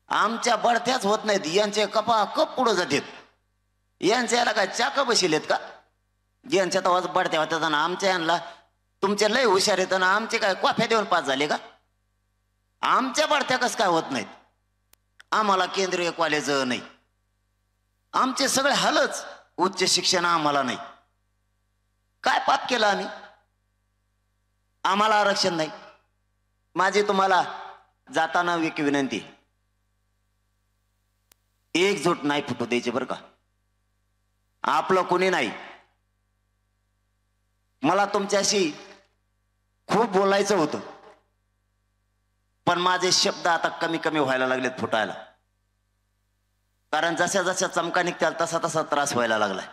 आमच्या बढत्याच होत नाहीत. यांचे कपा कप पुढं जातात. यांच्या याला काय चाका बशिलेत का? यांच्या तवाच बढत्या होत्या ना, आमच्या यांना तुमचे लय हुशार येतं ना, आमचे काय कॉफ्या देऊन पास झाले का? आमच्या बढत्या कसं काय होत नाहीत? आम्हाला केंद्रीय कॉलेज नाही, आमचे सगळे हालच. उच्च शिक्षण आम्हाला नाही. काय पाप केलं आम्ही? आम्हाला आरक्षण नाही. माझी तुम्हाला जाताना एक विनंती, एकजूट नाही फुटू द्यायची बरं का. आपलं कोणी नाही. मला तुमच्याशी खूप बोलायचं होतं, पण माझे शब्द आता कमी कमी व्हायला लागलेत फुटायला. कारण जशा जशा चमका निघतात तसा तसा त्रास व्हायला लागलाय.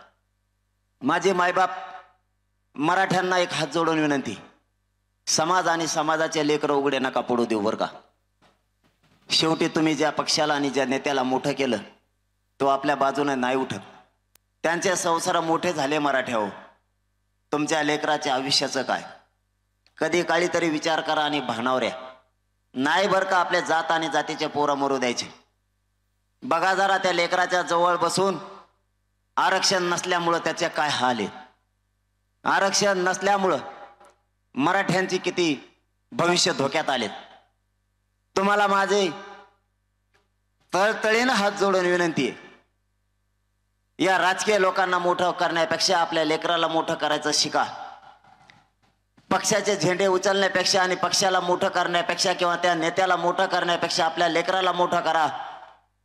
माझे मायबाप मराठ्यांना एक हात जोडून विनंती, समाज आणि समाजाचे लेकरं उघडे नका पडू देऊ बरं का. शेवटी तुम्ही ज्या पक्षाला आणि ज्या नेत्याला मोठं केलं तो आपल्या बाजूने नाही उठत. त्यांचे संसार मोठे झाले मराठ्याहो. तुमच्या लेकराच्या आयुष्याचं काय? कधी काळी तरी विचार करा आणि भानावर नाही बरं का आपल्या जात आणि जातीचे पोरं मरू द्यायचे. बघा जरा त्या लेकराच्या जवळ बसून, आरक्षण नसल्यामुळं त्याचे काय हाल आहेत. आरक्षण नसल्यामुळं मराठ्यांची किती भविष्य धोक्यात आलेत. तुम्हाला माझे तळतळीनं हात जोडून विनंती आहे, या राजकीय लोकांना मोठं करण्यापेक्षा आपल्या लेकराला मोठं करायचं शिका. पक्षाचे झेंडे उचलण्यापेक्षा आणि पक्षाला मोठं करण्यापेक्षा किंवा त्या नेत्याला मोठं करण्यापेक्षा आपल्या लेकराला मोठं करा.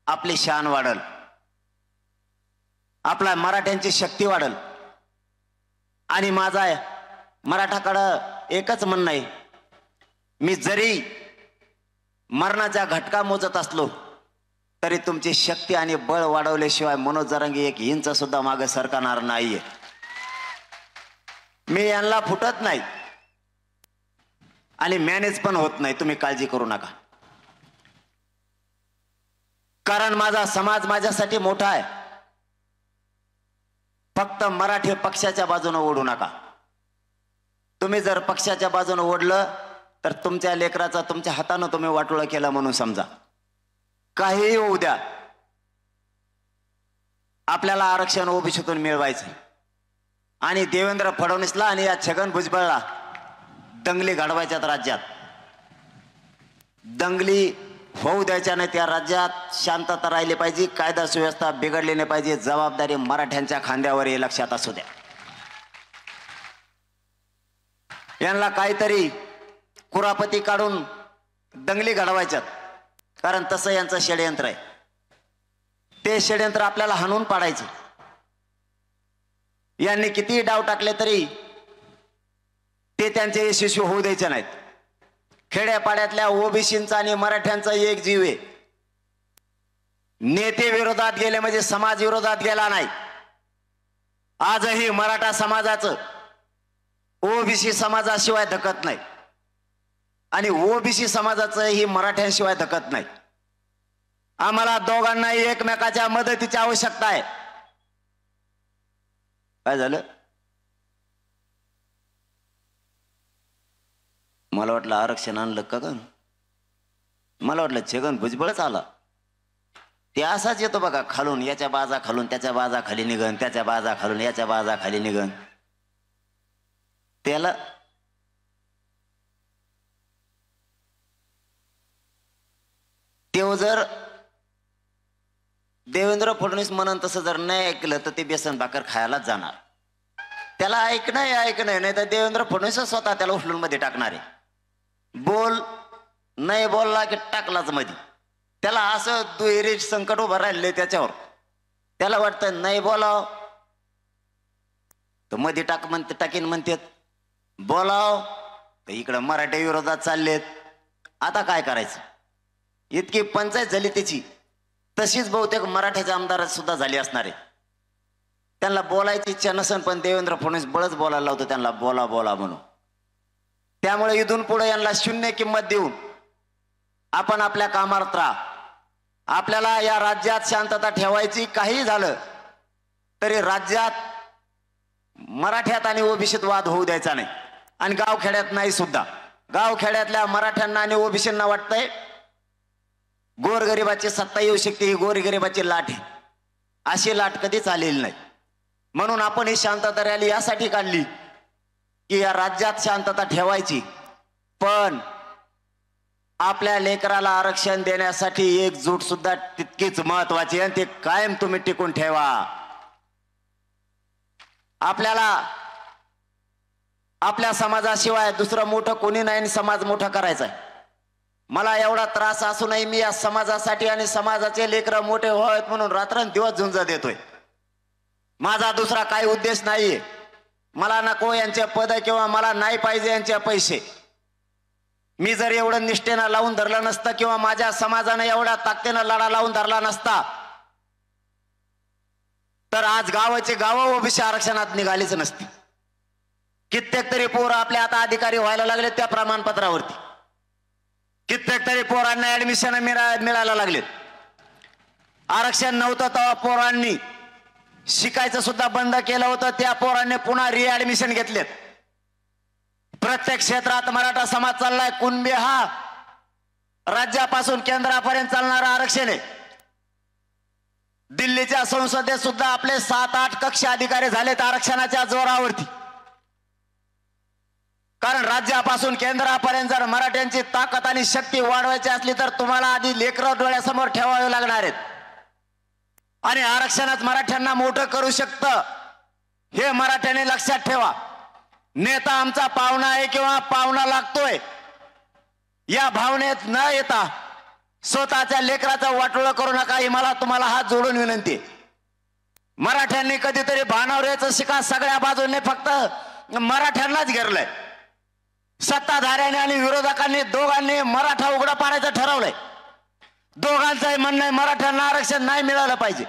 आपली शान वाढल, आपला मराठ्यांची शक्ती वाढल. आणि माझा मराठाकडं एकच म्हणणं आहे, मी जरी मरणाचा घटका मोजत असलो तरी तुमची शक्ती आणि बळ वाढवल्याशिवाय मनोज जरांगे एक इंच सुद्धा मागे सरकणार नाहीये. मी यांना फुटत नाही आणि मॅनेज पण होत नाही, तुम्ही काळजी करू नका. कारण माझा समाज माझ्यासाठी मोठा आहे. फक्त मराठी पक्षाच्या बाजूने ओढू नका. तुम्ही जर पक्षाच्या बाजूने ओढलं तर तुमच्या लेकराचा तुमच्या हाताने तुम्ही वाटोळं केलं म्हणून समजा. काहीही होऊ द्या, आपल्याला आरक्षण ओबीसीतून मिळवायचं. आणि देवेंद्र फडणवीसला आणि या छगन भुजबळला दंगली घडवायच्यात राज्यात. दंगली होऊ द्यायच्या नाही. त्या राज्यात शांतता राहिली पाहिजे, कायदा सुव्यवस्था बिघडली नाही पाहिजे. जबाबदारी मराठ्यांच्या खांद्यावर हे लक्षात असू द्या. यांना काहीतरी कुरापती काढून दंगली घडवायच्यात, कारण तसं यांचं षडयंत्र आहे. ते षडयंत्र आपल्याला हाणून पाडायचं. यांनी किती डाव टाकले तरी ते त्यांचे यशस्वी होऊ द्यायचे नाहीत. खेड्यापाड्यातल्या ओबीसींचा आणि मराठ्यांचा एक जीव आहे. नेते विरोधात गेले म्हणजे समाज विरोधात गेला नाही. आजही मराठा समाजाचं ओबीसी समाजाशिवाय धकत नाही आणि ओबीसी समाजाचं ही मराठ्यांशिवाय धकत नाही. आम्हाला दोघांनाही एकमेकाच्या मदतीची आवश्यकता आहे. काय झालं? मला वाटलं आरक्षण आणलं का ग? मला वाटलं छगन भुजबळच आला. ते असाच येतो बघा, खालून याच्या बाजा खालून त्याच्या बाजा खाली निघन, त्याच्या बाजा खालून याच्या बाजा खाली निघन. त्याला तेव्हा जर देवेंद्र फडणवीस म्हणून तसं जर नाही ऐकलं तर ते बेसन भाकर खायलाच जाणार. त्याला ऐकणं नाही तर देवेंद्र फडणवीस स्वतः त्याला उचलून मध्ये टाकणार आहे. बोल नाही बोलला की टाकलाच मध्ये. त्याला असं दुहेरी संकट उभं राहिले त्याच्यावर. त्याला वाटतं नाही बोलाव तर मध्ये टाकीन म्हणतात, बोलाव तर इकडं मराठी विरोधात चाललेत. आता काय करायचं? इतकी पंचायत झाली त्याची. तशीच बहुतेक मराठ्याचे आमदार सुद्धा झाली असणार आहे. त्यांना बोलायची इच्छा नसेल पण देवेंद्र फडणवीस बळच बोलायला लावतो त्यांना, बोला बोला म्हणून. त्यामुळे इथून पुढे यांना शून्य किंमत देऊन आपण आपल्या कामात राहा. आपल्याला या राज्यात शांतता ठेवायची. काही झालं तरी राज्यात मराठ्यात आणि ओबीसीत वाद होऊ द्यायचा नाही आणि गावखेड्यात नाही सुद्धा. गावखेड्यातल्या मराठ्यांना आणि ओबीसींना वाटतंय गोरगरिबाची सत्ता येऊ शकते, ही गोरगरिबाची लाट आहे. अशी लाट कधीच आलेली नाही. म्हणून आपण ही शांतता रॅली यासाठी काढली की या राज्यात शांतता ठेवायची, पण आपल्या लेकराला आरक्षण देण्यासाठी एकजूट सुद्धा तितकीच महत्वाची आणि ते कायम तुम्ही टिकून ठेवा. आपल्याला आपल्या समाजाशिवाय दुसरं मोठं कोणी नाही आणि समाज मोठा करायचा आहे. मला एवढा त्रास असूनही मी या समाजासाठी आणि समाजाचे लेकरं मोठे व्हावेत म्हणून रात्रंदिवस झुंज देतोय. माझा दुसरा काही उद्देश नाहीये. मला नको यांचे पद किंवा मला नाही पाहिजे यांचे पैसे. मी जर एवढं निष्ठेनं लावून धरलं नसतं किंवा माझ्या समाजानं एवढ्या ताकदीनं लढा लावून धरला नसता तर आज गावाचे गावं ओबीसी आरक्षणात निघालीच नसती. कित्येक तरी पोरं आपल्या आता अधिकारी व्हायला लागले त्या प्रमाणपत्रावरती. कित्येक तरी पोरांना ऍडमिशन मिळायला लागलेत. आरक्षण नव्हतं तेव्हा पोरांनी शिकायचं सुद्धा बंद केलं होतं. त्या पोरांनी पुन्हा रिऍडमिशन घेतलेत. प्रत्येक क्षेत्रात मराठा समाज चाललाय. कुणबी हा राज्यापासून केंद्रापर्यंत चालणारा आरक्षण आहे. दिल्लीच्या संसदेत सुद्धा आपले 7-8 कक्ष अधिकारी झालेत आरक्षणाच्या जोरावरती. कारण राज्यापासून केंद्रापर्यंत जर मराठ्यांची ताकद आणि शक्ती वाढवायची असली तर तुम्हाला आधी लेकरं डोळ्यासमोर ठेवावे लागणार आहेत. आणि आरक्षणच मराठ्यांना मोठं करू शकतं हे मराठ्यांनी लक्षात ठेवा. नेता आमचा पाहुणा आहे किंवा पाहुणा लागतोय या भावनेत न येता स्वतःच्या लेकराचं वाटोळं करू नका ही मला तुम्हाला हात जोडून विनंती. मराठ्यांनी कधीतरी भानावऱ्याचं शिका सगळ्या बाजूने फक्त मराठ्यांनाच घेरलंय. सत्ताधाऱ्याने आणि विरोधकांनी दोघांनी मराठा उघडा पाडायचं ठरवलंय. दोघांचंही म्हणणं आहे मराठ्यांना आरक्षण नाही मिळालं पाहिजे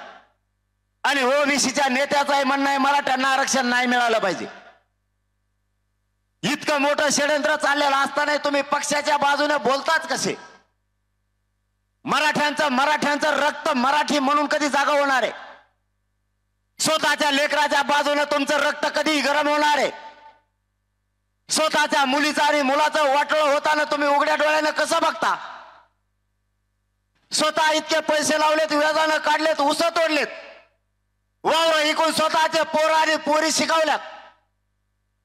आणि ओबीसीच्या नेत्याचंही म्हणणं आहे मराठ्यांना आरक्षण नाही मिळालं पाहिजे. इतकं मोठं षडयंत्र चाललेलं असताना तुम्ही पक्षाच्या बाजूने बोलताच कसे? मराठ्यांचं रक्त मराठी म्हणून कधी जागा होणार आहे? स्वतःच्या लेकराच्या बाजूने तुमचं रक्त कधी गरम होणार आहे? स्वतःच्या मुलीचं आणि मुलाचं वाटोळं होताना तुम्ही उघड्या डोळ्यानं कसं बघता? स्वतः इतके पैसे लावलेत, व्याजानं काढलेत, उस तोडलेत, वावर इकून स्वतःचे पोरं आणि पोरी शिकवल्यात.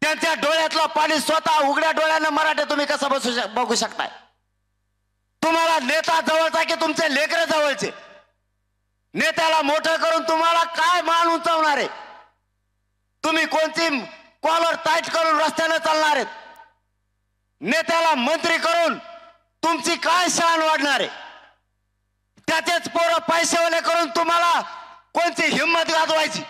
त्यांच्या डोळ्यातलं पाणी स्वतः उघड्या डोळ्यानं मराठे तुम्ही कसं बघू शकताय? तुम्हाला नेता जवळचा की तुमचे लेकरं जवळचे? नेत्याला मोठं करून तुम्हाला काय मान उंचावणार आहे? तुम्ही कोणती कॉलर टाईट करून रस्त्याने चालणार आहेत? नेत्याला मंत्री करून तुमची काय शान वाढणार आहे? त्याचेच पोरं पैसेवाले करून तुम्हाला कोणती हिंमत गाजवायची?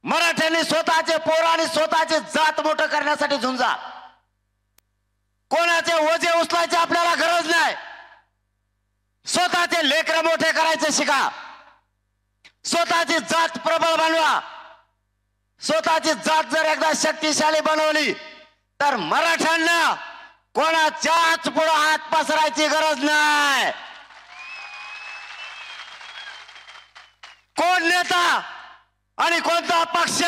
मराठ्यांनी स्वतःचे पोर आणि स्वतःचे जात मोठं करण्यासाठी झुंजा. कोणाचे ओझे उचलायचे आपल्याला गरज नाही. स्वतःचे लेकरं मोठे करायचे शिका. स्वतःची जात प्रबळ बनवा. स्वतःची जात जर एकदा शक्तिशाली बनवली तर मराठ्यांना कोणाच्याच पुढे हात पसरायची गरज नाही. कोण नेता आणि कोणता पक्ष,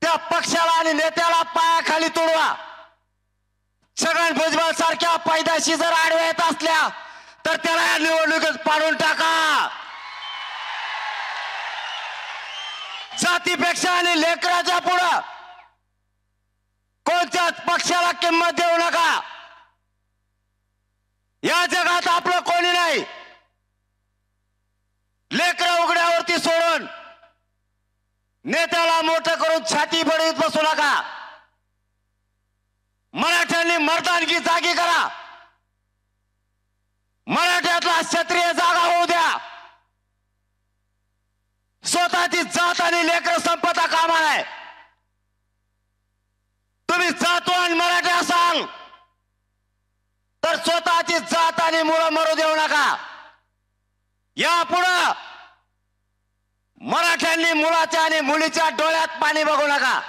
त्या पक्षाला आणि नेत्याला पायाखाली तोडवा. छगन भुजबळ सारख्या पैदाशी जर आडव्या येत असल्या तर त्याला या निवडणुकीत पाडून टाका. जातीपेक्षा आणि लेकराच्या पुढं कोणत्याच पक्षाला किंमत देऊ नका. या जगात आपलं कोणी नाही. लेकरं उघड्यावरती सोडून नेत्याला मोठं करून छाती बडवीत बसू नका. मराठ्यांनी मर्दानगी जागी करा. मराठ्यातला क्षत्रिय जागा होऊ द्या. स्वतःची जात आणि लेकर संपता कामा नये. तुम्ही जातवान मराठी असाल तर स्वतःची जात आणि मुलं मरू देऊ नका. यापुढं मराठ्यांनी मुलाच्या आणि मुलीच्या डोळ्यात पाणी बघू नका.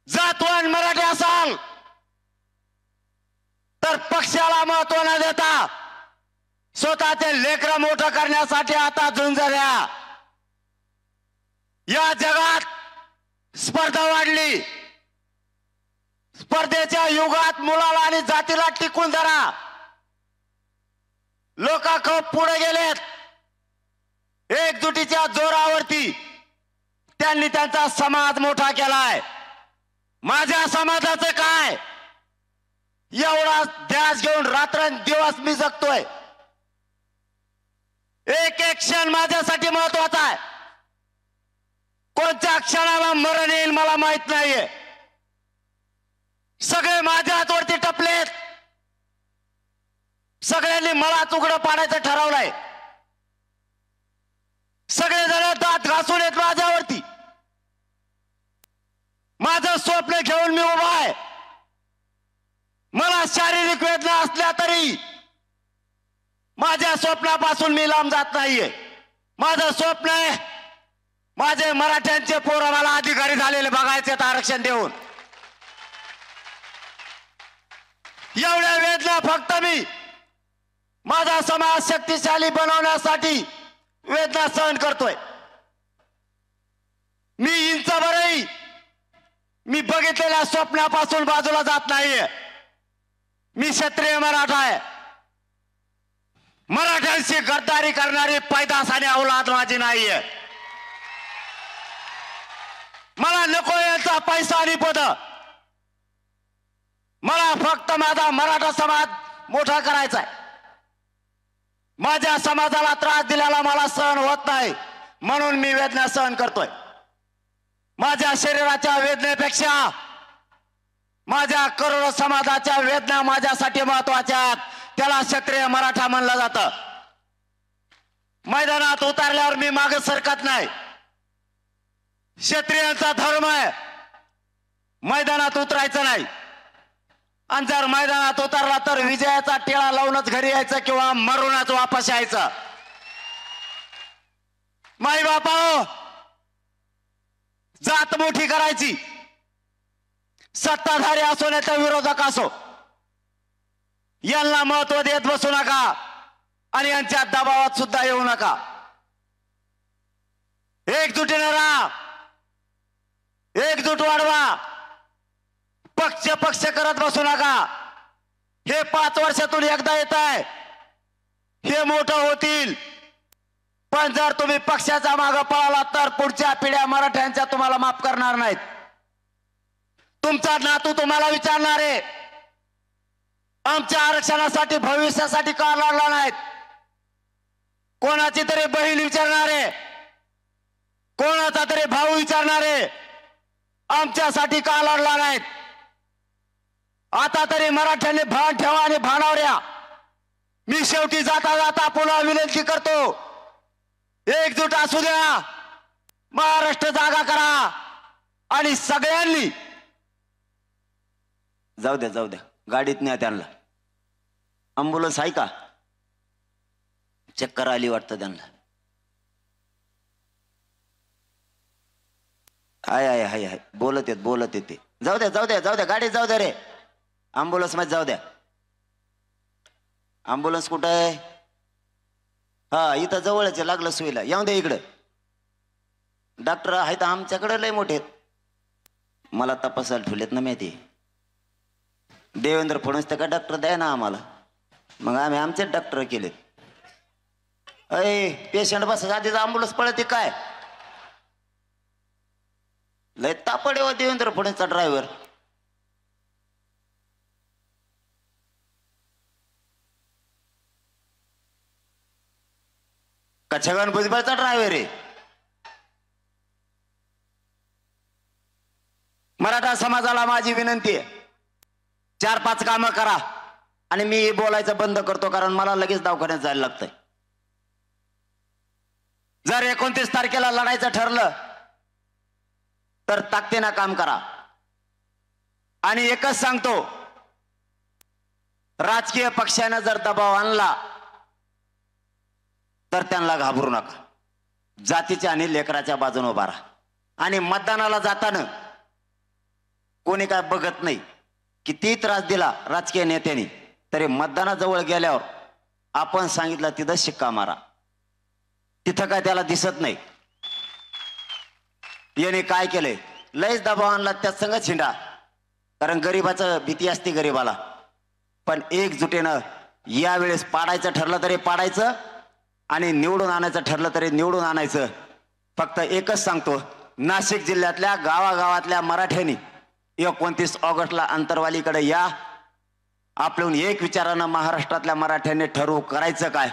जातवान मराठी असाल तर पक्षाला महत्व न देता स्वतःचे लेकरं मोठं करण्यासाठी आता झुंज द्या. या जगात स्पर्धा वाढली. स्पर्धेच्या युगात मुलाला आणि जातीला टिकून धरा. लोक खूप पुढे गेलेत. एकजुटीच्या जोरावरती त्यांनी त्यांचा समाज मोठा केलाय. माझ्या समाजाचं काय, एवढा ध्यास घेऊन रात्रंदिवस मी जगतोय. एक एक क्षण माझ्यासाठी महत्वाचा आहे. कोणत्या क्षणाला मरण येईल मला माहित नाहीये. सगळे माझ्या हातवरती टपलेत. सगळ्यांनी मलाच उघडं पाडायचं ठरवलंय. सगळे जण दात घासून येत माझ्यावरती. माझं स्वप्न घेऊन मी उभा आहे. मला शारीरिक वेदना असल्या तरी माझ्या स्वप्नापासून मी लांब जात नाहीये. माझं स्वप्न आहे माझे मराठ्यांचे पोरं मला अधिकारी झालेले बघायचे आरक्षण देऊन. एवढ्या वेदना फक्त मी माझा समाज शक्तिशाली बनवण्यासाठी वेदना सहन करतोय. मी इंचभरही मी बघितलेल्या स्वप्नापासून बाजूला जात नाहीये. मी क्षत्रिय मराठा आहे. मराठ्यांशी गद्दारी करणारी पैदास आणि औलाद माझी नाहीये. मला नको याचा पैसा आणि पद. मला फक्त माझा मराठा समाज मोठा करायचा आहे. माझ्या समाजाला त्रास दिल्याला मला सहन होत नाही म्हणून मी वेदना सहन करतोय. माझ्या शरीराच्या वेदनेपेक्षा माझ्या करोडो समाजाच्या वेदना माझ्यासाठी महत्वाच्या आहेत. त्याला क्षत्रिय मराठा म्हणलं जातं. मैदानात उतरल्यावर मी मागे सरकत नाही. क्षत्रियांचा धर्म आहे मैदानात उतरायचं नाही. आणि जर मैदानात उतरला तर विजयाचा टिळा लावूनच घरी यायचं किंवा मरूनच वापस यायचं. माई बापाओ, जात मोठी करायची. सत्ताधारी असो नाही तर विरोधक असो यांना महत्व देत बसू नका आणि यांच्या दबावात सुद्धा येऊ नका. एकजुटीने राहा. एकजूट वाढवा. पक्ष करत बसू नका. हे 5 वर्षातून एकदा येत आहे. हे मोठं होतील. पण जर तुम्ही पक्षाच्या मागे पळाला तर पुढच्या पिढ्या मराठ्यांच्या तुम्हाला माफ करणार नाहीत. तुमचा नातू तुम्हाला विचारणार आहे आमच्या आरक्षणासाठी भविष्यासाठी का लढला नाहीत. कोणाची तरी बहीण विचारणार आहे. कोणाचा तरी भाऊ विचारणार आहे आमच्यासाठी का लढला नाहीत. आता तरी मराठ्यांनी भान ठेवा आणि भानावर या. मी शेवटी जाता जाता पुन्हा विनंती करतो एकजूट असू द्या. महाराष्ट्र जागा करा आणि सगळ्यांनी जाऊ द्या गाडीत न्या त्यांना. अँब्युलन्स आहे का? चक्कर आली वाटतं त्यांना. हाय बोलत येते. जाऊ द्या गाडीत जाऊ द्या रे. अँब्युलन्स मध्ये जाऊ द्या. अँब्युलन्स कुठं आहे? हा इथं जवळच लागलं सुईला. येऊ द्या इकडं. डॉक्टर आहेत आमच्याकडे लय मोठे. मला तपासायला ठेवलेत ना माहिती. देवेंद्र फडणवीस तर का डॉक्टर द्या ना आम्हाला. मग आम्ही आमचेच डॉक्टर केलेत. अय पेशंट बसायच्या आधीच अँब्युलन्स पळते काय? लय तापडे व देवेंद्र फडणवीसचा ड्रायव्हर. का छगन भुजबळचा ड्रायव्हर आहे? मराठा समाजाला माझी विनंती आहे, 4-5 कामं करा आणि मी बोलायचं बंद करतो, कारण मला लगेच दवाखान्यात जायला लागतंय. जर 29 तारखेला लढायचं ठरलं तर ताकदीनं काम करा. आणि एकच सांगतो, राजकीय पक्षाने जर दबाव आणला तर त्यांना घाबरू नका. जातीच्या आणि लेकराच्या बाजूने उभा राहा. आणि मतदानाला जाताना कोणी काय बघत नाही. किती त्रास दिला राजकीय नेत्यांनी, तरी मतदानाजवळ गेल्यावर आपण सांगितलं तिथं शिक्का मारा. तिथं काय त्याला दिसत नाही. याने काय केलंय? लयच दबाव आणला त्या संग छिंडा. कारण गरीबाचं भीती असते गरीबाला. पण एकजुटीनं यावेळेस पाडायचं ठरलं तरी पाडायचं आणि निवडून आणायचं ठरलं तरी निवडून आणायचं. फक्त एकच सांगतो, नाशिक जिल्ह्यातल्या गावागावातल्या मराठ्यांनी 29 ऑगस्टला अंतरवालीकडे या. आपल्याहून एक विचारानं महाराष्ट्रातल्या मराठ्यांनी ठरवू करायचं काय,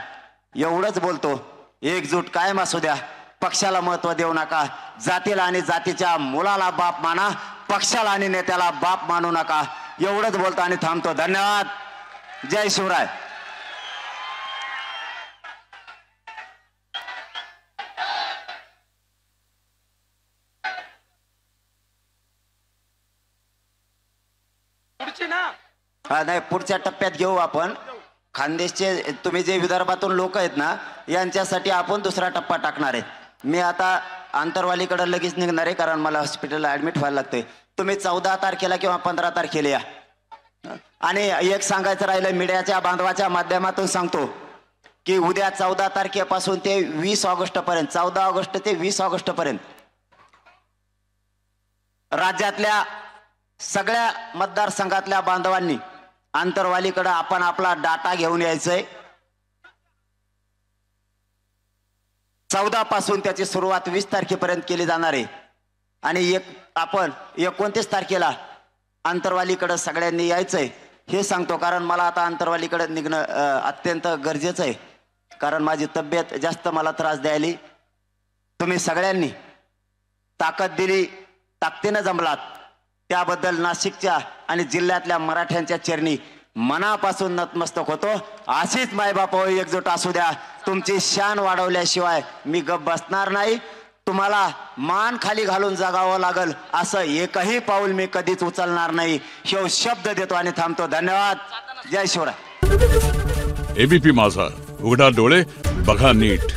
एवढंच बोलतो. एकजूट कायम असू द्या. पक्षाला महत्व देऊ नका. जातीला आणि जातीच्या मुलाला बाप माना, पक्षाला आणि नेत्याला बाप मानू नका. एवढंच बोलतो आणि थांबतो. धन्यवाद. जय शिवराय. हा नाही, पुढच्या टप्प्यात घेऊ आपण. खानदेशचे तुम्ही जे विदर्भातून लोक आहेत ना, यांच्यासाठी आपण दुसरा टप्पा टाकणार आहे. मी आता आंतरवालीकडे लगेच निघणार आहे, कारण मला हॉस्पिटलला ॲडमिट व्हायला लागतंय. तुम्ही 14 तारखेला किंवा 15 तारखेला या. आणि एक सांगायचं राहिलं, मीडियाच्या बांधवाच्या माध्यमातून सांगतो की उद्या 14 तारखेपासून ते 20 ऑगस्टपर्यंत, 14 ऑगस्ट ते 20 ऑगस्टपर्यंत राज्यातल्या सगळ्या मतदारसंघातल्या बांधवांनी आंतरवालीकडे आपण आपला डाटा घेऊन यायचंय. 14 पासून त्याची सुरुवात 20 तारखेपर्यंत केली जाणार आहे. आणि आपण 29 तारखेला आंतरवालीकडे सगळ्यांनी यायचंय हे सांगतो. कारण मला आता आंतरवालीकडे निघणं अत्यंत गरजेचं आहे, कारण माझी तब्येत जास्त मला त्रास द्यायली. तुम्ही सगळ्यांनी ताकद दिली, ताकदीनं जमलात, त्याबद्दल नाशिकच्या आणि जिल्ह्यातल्या मराठ्यांच्या चरणी मनापासून नतमस्तक होतो. अशीच मायबापावर एकजूट असू द्या. तुमची शान वाढवल्याशिवाय मी गप्प बसणार नाही. तुम्हाला मान खाली घालून जगावं लागल असं एकही पाऊल मी कधीच उचलणार नाही. हे शब्द देतो आणि थांबतो. धन्यवाद. जय शिवराय. एबीपी माझा, उघडा डोळे बघा नीट.